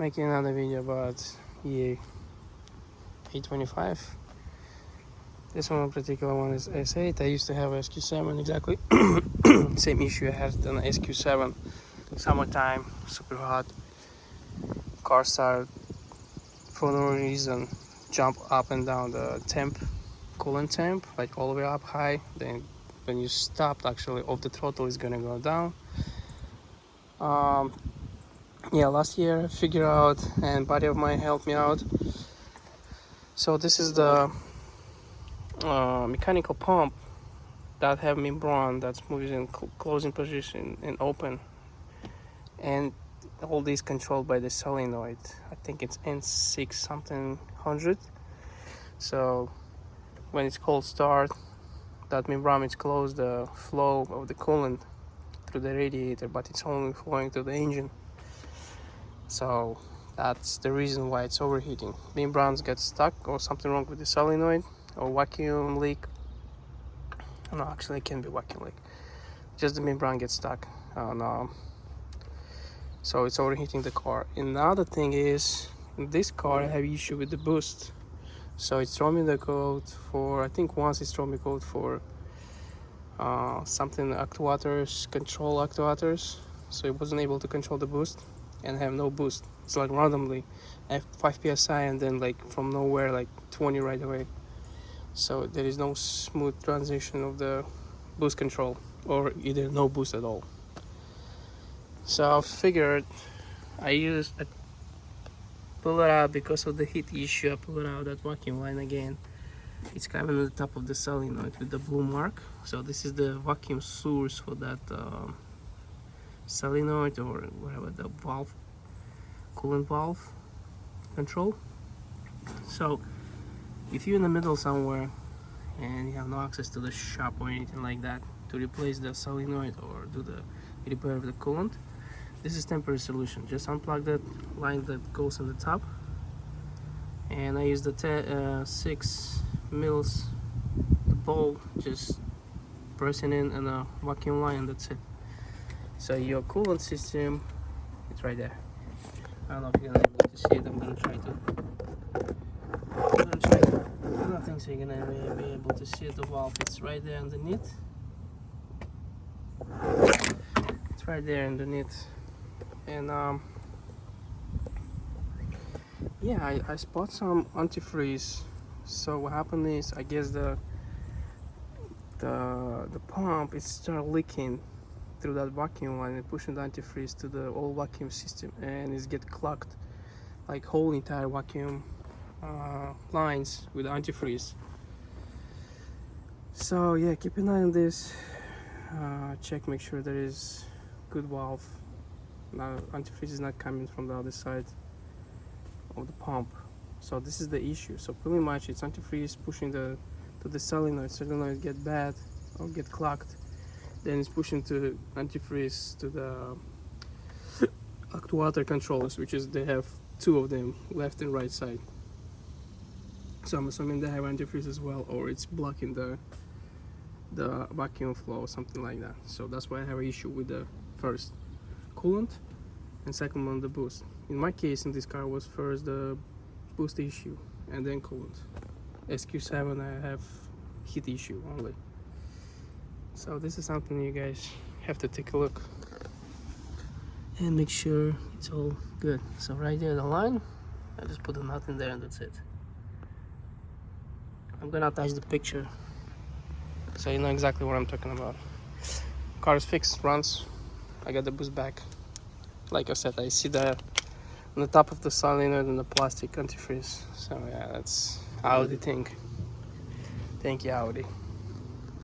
making another video about E825. This one in particular one is S8. I used to have SQ7, exactly same issue I had on the SQ7. Summertime, super hot. Car started for no reason jump up and down the temp, coolant temp, like all the way up high. Then when you stopped, actually off the throttle is gonna go down. Yeah, last year I figured out, and buddy of mine helped me out. So this is the mechanical pump that have membran that's moving in closing position and open, and all these controlled by the solenoid. I think it's N6 something 100. So when it's cold start, that membran is closed, the flow of the coolant through the radiator, but it's only flowing to the engine. So that's the reason why it's overheating. Membranes get stuck, or something wrong with the solenoid, or vacuum leak. No, actually it can be vacuum leak. Just the membrane gets stuck. So it's overheating the car. Another thing is, in this car I have issue with the boost. So it's throwing me the code for, I think once it's thrown me code for something actuators, control actuators. So it wasn't able to control the boost and have no boost. It's like randomly I have 5 psi and then like from nowhere like 20 right away. So there is no smooth transition of the boost control, or either no boost at all. So I figured I pull it out because of the heat issue. I pull it out that vacuum line again. It's coming on the top of the solenoid with the blue mark. So this is the vacuum source for that solenoid, or whatever, the valve, coolant valve control. So if you're in the middle somewhere and you have no access to the shop or anything like that to replace the solenoid or do the repair of the coolant, this is temporary solution. Just unplug that line that goes on the top, and I use the 6 mils, the ball, just pressing in and a vacuum line, and that's it. So your coolant system, it's right there. I don't know if you're gonna be able to see it. I'm gonna try to. I don't think so you're gonna be able to see the valve. It's right there underneath. It's right there underneath. And yeah, I spot some antifreeze. So what happened is, I guess the pump, it started leaking through that vacuum line and pushing the antifreeze to the old vacuum system, and it's get clogged, like whole entire vacuum lines with antifreeze. So yeah, keep an eye on this. Check, make sure there is good valve. Now antifreeze is not coming from the other side of the pump. So this is the issue. So pretty much it's antifreeze pushing to the solenoid get bad or get clogged, then it's pushing to antifreeze to the actuator controllers, which is, they have 2 of them, left and right side. So I'm assuming they have antifreeze as well, or it's blocking the vacuum flow or something like that. So that's why I have an issue with the first coolant, and second one the boost. In my case, in this car, was first the boost issue and then coolant. SQ7 I have heat issue only. So this is something you guys have to take a look and make sure it's all good. So right there the line, I just put a nut in there and that's it. I'm gonna attach the picture so you know exactly what I'm talking about. Car is fixed, runs. I got the boost back. Like I said, I see that on the top of the solenoid and the plastic antifreeze. So yeah, that's Audi thing. Thank you, Audi.